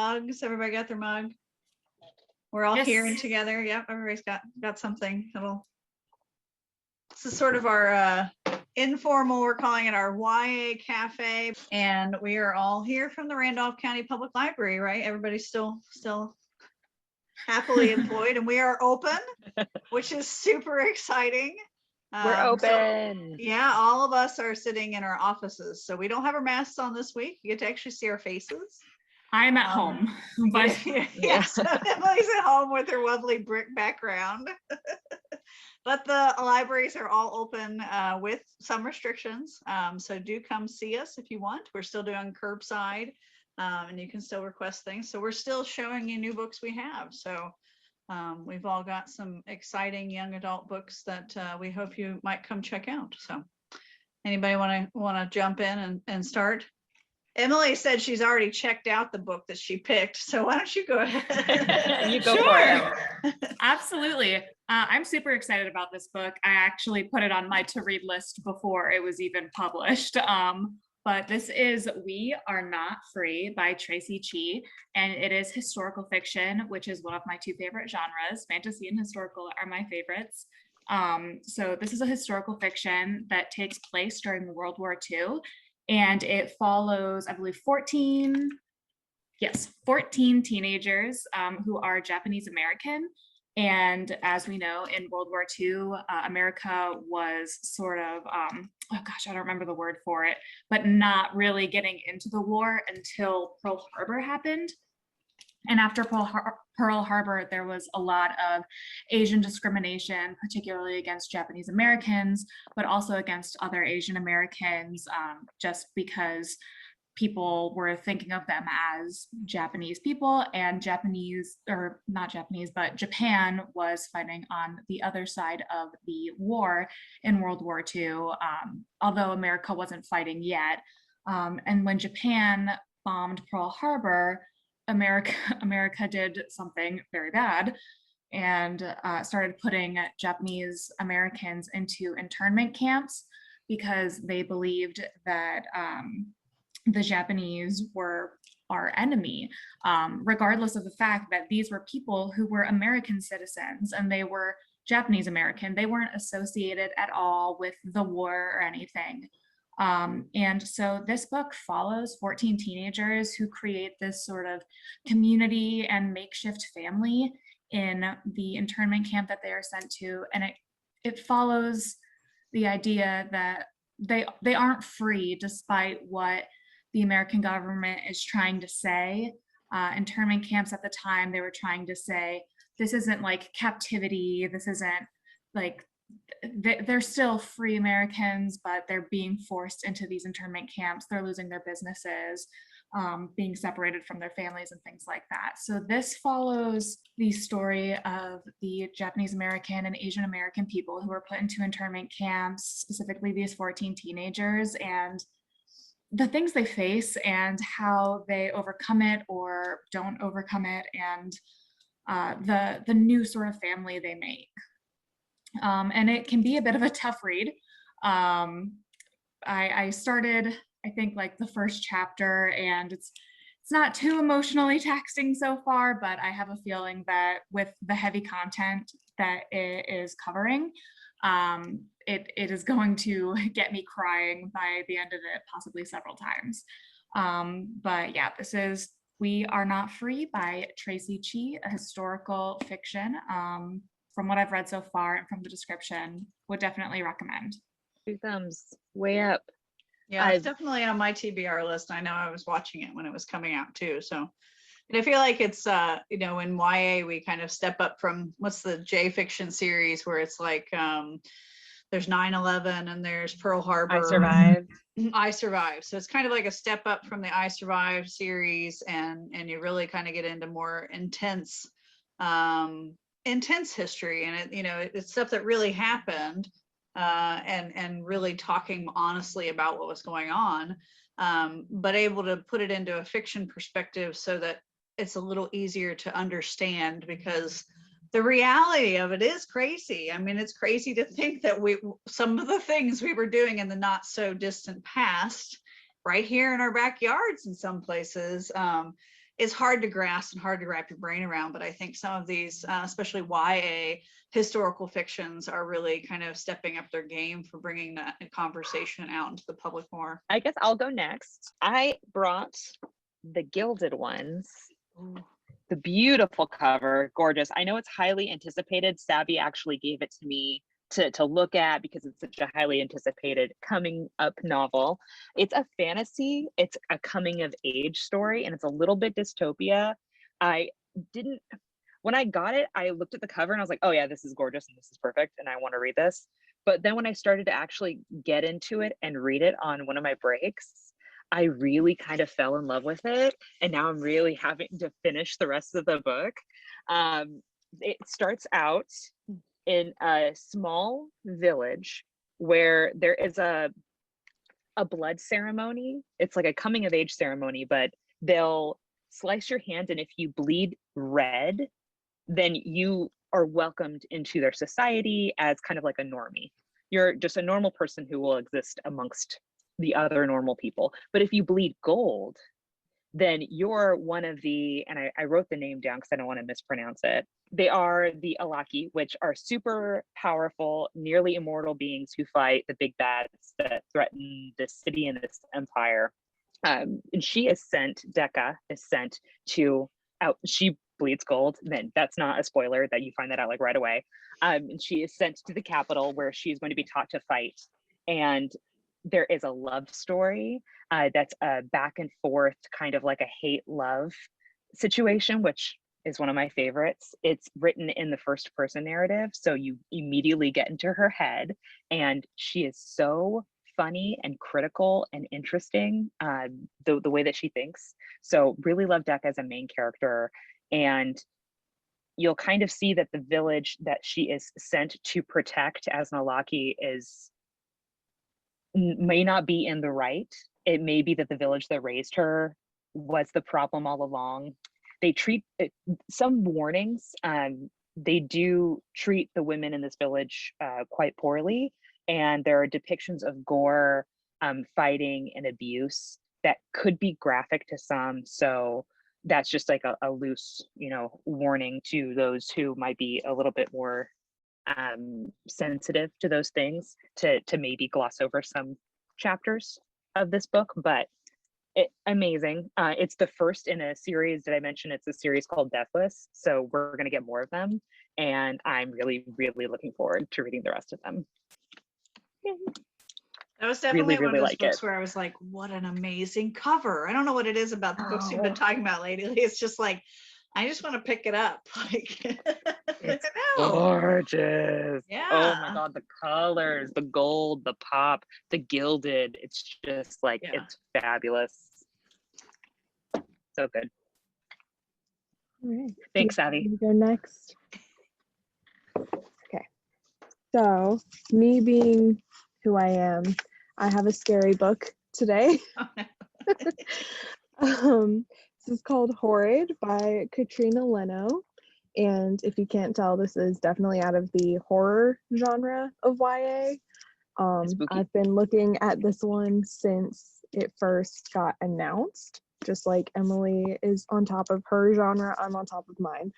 mugs? Everybody got their mug? We're all here and together. Yep, everybody's got something. This is sort of our informal, we're calling it our YA Cafe. And we are all here from the Randolph County Public Library, right? Everybody's still happily employed, and we are open, which is super exciting. We're open. Yeah, all of us are sitting in our offices. So we don't have our masks on this week. You get to actually see our faces. I'm at home, but so Emily's at home with her lovely brick background. But the libraries are all open with some restrictions. So do come see us if you want. We're still doing curbside, and you can still request things. So we're still showing you new books we have. So we've all got some exciting young adult books that we hope you might come check out. So anybody want to jump in and start? Emily said she's already checked out the book that she picked. So why don't you go ahead? You go for it. Absolutely. I'm super excited about this book. I actually put it on my to-read list before it was even published. But this is We Are Not Free by Tracy Chee, and it is historical fiction, which is one of my two favorite genres. Fantasy and historical are my favorites. So this is a historical fiction that takes place during World War II, and it follows, I believe, 14 teenagers who are Japanese American. And as we know, in World War II, America was sort of, oh gosh, I don't remember the word for it, but not really getting into the war until Pearl Harbor happened. And after Pearl Harbor, there was a lot of Asian discrimination, particularly against Japanese Americans, but also against other Asian Americans, just because people were thinking of them as Japanese people, and Japan was fighting on the other side of the war in World War II, although America wasn't fighting yet. And when Japan bombed Pearl Harbor, America did something very bad and started putting Japanese Americans into internment camps because they believed that the Japanese were our enemy, regardless of the fact that these were people who were American citizens and they were Japanese American. They weren't associated at all with the war or anything. And so this book follows 14 teenagers who create this sort of community and makeshift family in the internment camp that they are sent to. And it follows the idea that they aren't free despite what the American government is trying to say. Internment camps at the time, they were trying to say, this isn't like captivity, this isn't like, they're still free Americans, but they're being forced into these internment camps. They're losing their businesses, being separated from their families and things like that. So this follows the story of the Japanese American and Asian American people who were put into internment camps, specifically these 14 teenagers, and the things they face and how they overcome it or don't overcome it, and the new sort of family they make. And it can be a bit of a tough read. I started, I think, like the first chapter, and it's not too emotionally taxing so far, but I have a feeling that with the heavy content that it is covering, it is going to get me crying by the end of it, possibly several times. But yeah, this is We Are Not Free by Tracy Chee, a historical fiction. From what I've read so far and from the description, would definitely recommend. 2 thumbs, way up. Yeah, it's definitely on my TBR list. I know I was watching it when it was coming out too. So, and I feel like it's, in YA, we kind of step up from what's the J fiction series where it's like, there's 9/11 and there's Pearl Harbor. I Survived. So it's kind of like a step up from the I Survived series, and you really kind of get into more intense history, and it's stuff that really happened, and really talking honestly about what was going on, but able to put it into a fiction perspective so that it's a little easier to understand, because the reality of it is crazy. I mean, it's crazy to think that some of the things we were doing in the not so distant past, right here in our backyards in some places, is hard to grasp and hard to wrap your brain around. But I think some of these, especially YA historical fictions, are really kind of stepping up their game for bringing that conversation out into the public more. I guess I'll go next. I brought the Gilded Ones. The beautiful cover, gorgeous. I know it's highly anticipated. Savvy actually gave it to me to look at because it's such a highly anticipated coming up novel. It's a fantasy, it's a coming of age story, and it's a little bit dystopia. When I got it, I looked at the cover and I was like, oh yeah, this is gorgeous and this is perfect and I want to read this. But then when I started to actually get into it and read it on one of my breaks, I really kind of fell in love with it. And now I'm really having to finish the rest of the book. It starts out in a small village where there is a blood ceremony. It's like a coming of age ceremony, but they'll slice your hand, and if you bleed red, then you are welcomed into their society as kind of like a normie. You're just a normal person who will exist amongst the other normal people. But if you bleed gold, then you're one of the, and I wrote the name down because I don't want to mispronounce it. They are the Alaki, which are super powerful, nearly immortal beings who fight the big bads that threaten this city and this empire. And she is sent, Decca is sent to out, she bleeds gold, then that's not a spoiler that you find that out like right away. And she is sent to the capital where she's going to be taught to fight. And there is a love story that's a back and forth kind of like a hate love situation, which is one of my favorites. It's written in the first person narrative, so you immediately get into her head, and she is so funny and critical and interesting, the way that she thinks. So really love Decca as a main character. And you'll kind of see that the village that she is sent to protect as an Alaki may not be in the right. It may be that the village that raised her was the problem all along. They treat some warnings. They do treat the women in this village quite poorly, and there are depictions of gore, fighting, and abuse that could be graphic to some. So that's just like a loose, warning to those who might be a little bit more sensitive to those things to maybe gloss over some chapters of this book. But amazing. It's the first in a series. Did I mention it's a series called Deathless? So we're going to get more of them, and I'm really, really looking forward to reading the rest of them. That was definitely Really, one really of those like books it. where I was like, what an amazing cover. I don't know what it is about the books we've been talking about lately. It's just like, I just want to pick it up. Like, It's no. gorgeous. Yeah. Oh my God, the colors, the gold, the pop, the gilded. It's just like, it's fabulous. So good. All right. Thanks, Savvy. Go next. Okay. So me being who I am, I have a scary book today. This is called Horrid by Katrina Leno. And if you can't tell, this is definitely out of the horror genre of YA. I've been looking at this one since it first got announced. Just like Emily is on top of her genre, I'm on top of mine.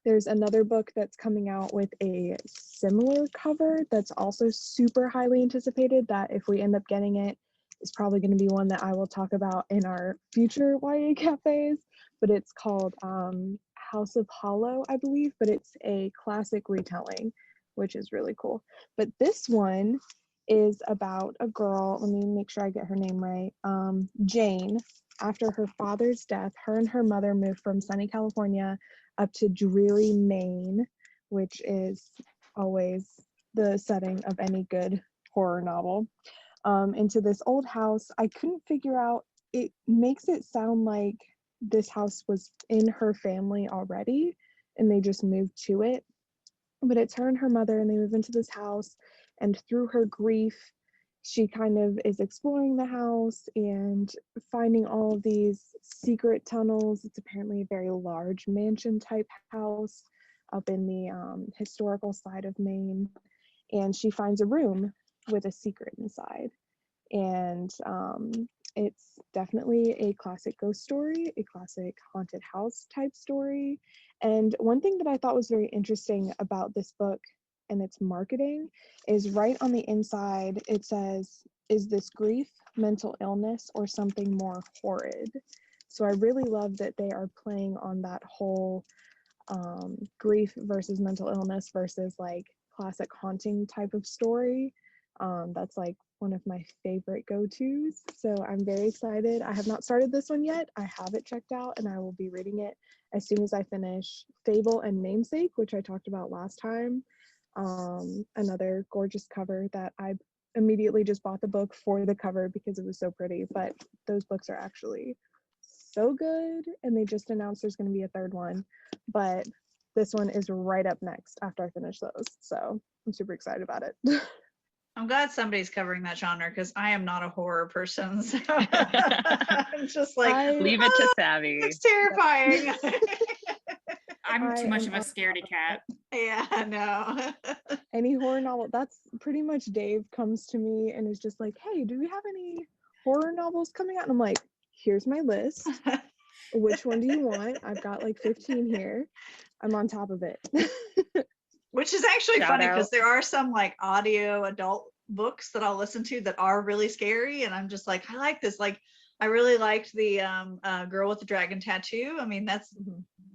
There's another book that's coming out with a similar cover that's also super highly anticipated, that if we end up getting it, is probably going to be one that I will talk about in our future YA cafes. But it's called House of Hollow, I believe, but it's a classic retelling, which is really cool. But this one is about a girl, let me make sure I get her name right, Jane. After her father's death, her and her mother moved from sunny California up to dreary Maine, which is always the setting of any good horror novel, into this old house. I couldn't figure out, it makes it sound like this house was in her family already and they just moved to it, but it's her and her mother, and they move into this house, and through her grief she kind of is exploring the house and finding all of these secret tunnels. It's apparently a very large mansion type house up in the historical side of Maine, and she finds a room with a secret inside. And It's definitely a classic ghost story, a classic haunted house type story. And one thing that I thought was very interesting about this book and its marketing is right on the inside, it says, "Is this grief, mental illness, or something more horrid?" So I really love that they are playing on that whole grief versus mental illness versus like classic haunting type of story. That's like one of my favorite go-tos. So I'm very excited. I have not started this one yet. I have it checked out and I will be reading it as soon as I finish Fable and Namesake, which I talked about last time. Another gorgeous cover that I immediately just bought the book for the cover because it was so pretty, but those books are actually so good, and they just announced there's going to be a third one, but this one is right up next after I finish those, so I'm super excited about it. I'm glad somebody's covering that genre because I am not a horror person. So I'm just like, Leave it to "Oh, Savvy. it's terrifying." I'm too I much am of a on scaredy cat. Yeah, no. any horror novel, that's pretty much Dave comes to me and is just like, "Hey, do we have any horror novels coming out?" And I'm like, "Here's my list. Which one do you want? I've got like 15 here. I'm on top of it." Which is actually Shout funny out. because there are some like audio adult books that I'll listen to that are really scary, and I'm just like, I like this. Like, I really liked the Girl with the Dragon Tattoo. I mean, that's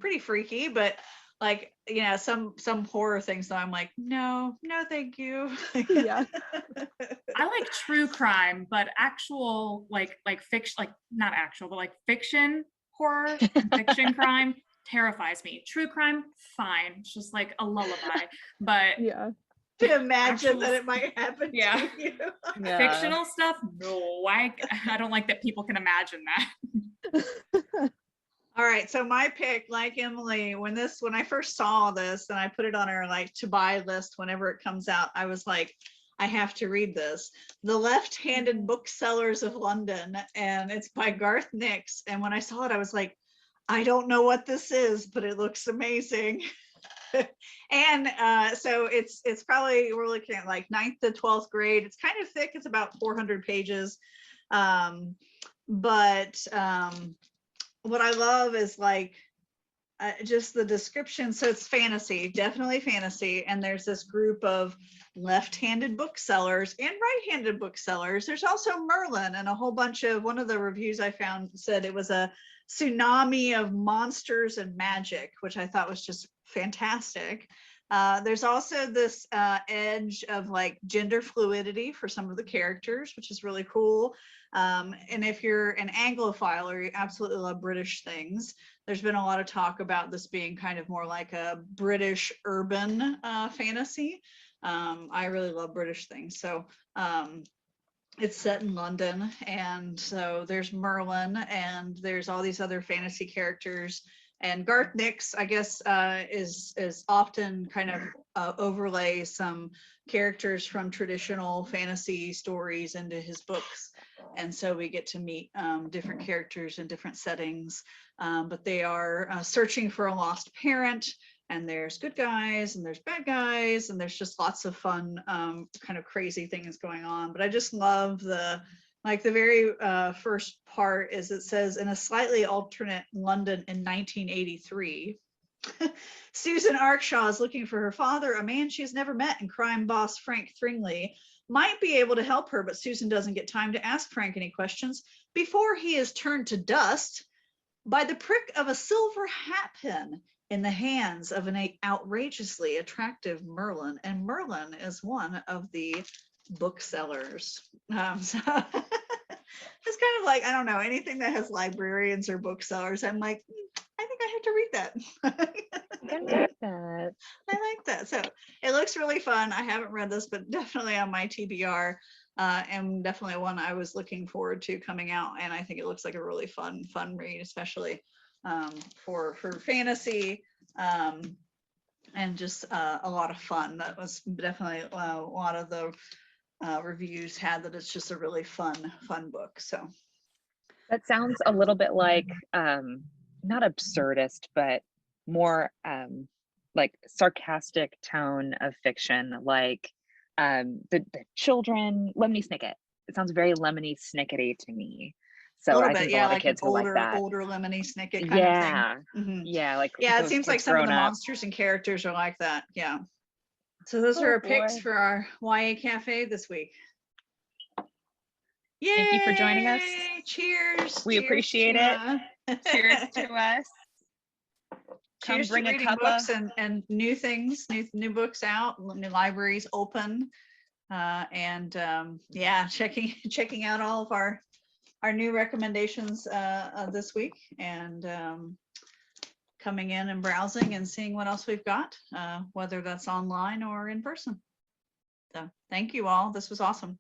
pretty freaky, but like, some horror things that I'm like, no, thank you. Yeah. I like true crime, but actual like fiction, like not actual, but like fiction horror and fiction crime terrifies me. True crime, fine. It's just like a lullaby. But Yeah. To imagine Actual- that it might happen Yeah. to you. Yeah. fictional stuff, no. I don't like that people can imagine that. All right, so my pick, like Emily, when I first saw this and I put it on our like to buy list whenever it comes out, I was like, I have to read this. The Left-Handed Booksellers of London, and it's by Garth Nix. And when I saw it, I was like, I don't know what this is, but it looks amazing. And so it's probably, we're looking at like 9th to 12th grade. It's kind of thick. It's about 400 pages. But what I love is like just the description. So it's fantasy, definitely fantasy. And there's this group of left-handed booksellers and right-handed booksellers. There's also Merlin, and a whole bunch of, one of the reviews I found said it was a tsunami of monsters and magic, which I thought was just fantastic. There's also this edge of like gender fluidity for some of the characters, which is really cool. And if you're an Anglophile or you absolutely love British things, there's been a lot of talk about this being kind of more like a British urban fantasy. I really love British things. So it's set in London. And so there's Merlin and there's all these other fantasy characters. And Garth Nix, I guess, is often kind of overlay some characters from traditional fantasy stories into his books. And so we get to meet different characters in different settings, but they are searching for a lost parent, and there's good guys and there's bad guys, and there's just lots of fun kind of crazy things going on. But I just love the very first part is it says, in a slightly alternate London in 1983, Susan Arkshaw is looking for her father, a man she has never met, and crime boss Frank Thringley might be able to help her, but Susan doesn't get time to ask Frank any questions before he is turned to dust by the prick of a silver hat pin in the hands of an outrageously attractive Merlin. And Merlin is one of the booksellers. So it's kind of like, I don't know, anything that has librarians or booksellers, I'm like, I think I have to read that. I like that. I like that. So it looks really fun. I haven't read this, but definitely on my TBR, and definitely one I was looking forward to coming out. And I think it looks like a really fun read, especially for fantasy, and just a lot of fun. That was definitely a lot of the reviews had that it's just a really fun book. So That sounds a little bit like not absurdist, but more like sarcastic tone of fiction, like the children, Lemony Snicket. It sounds very Lemony Snickety to me. A So little I bit, think a yeah, lot of like an kids will like that. older Lemony Snicket kind of thing. Yeah. Mhm. Yeah, like Yeah, it those seems like kids some of the grown up. monsters and characters are like that. Yeah. So those Oh, are our picks boy. for our YA Cafe this week. Yay! Thank you for joining us. Cheers. We cheers appreciate to, Cheers to us. Come cheers to bring a reading cup books of and new things, new books out, new libraries open, and yeah, checking out all of our new recommendations this week, and coming in and browsing and seeing what else we've got, whether that's online or in person. So thank you all. This was awesome.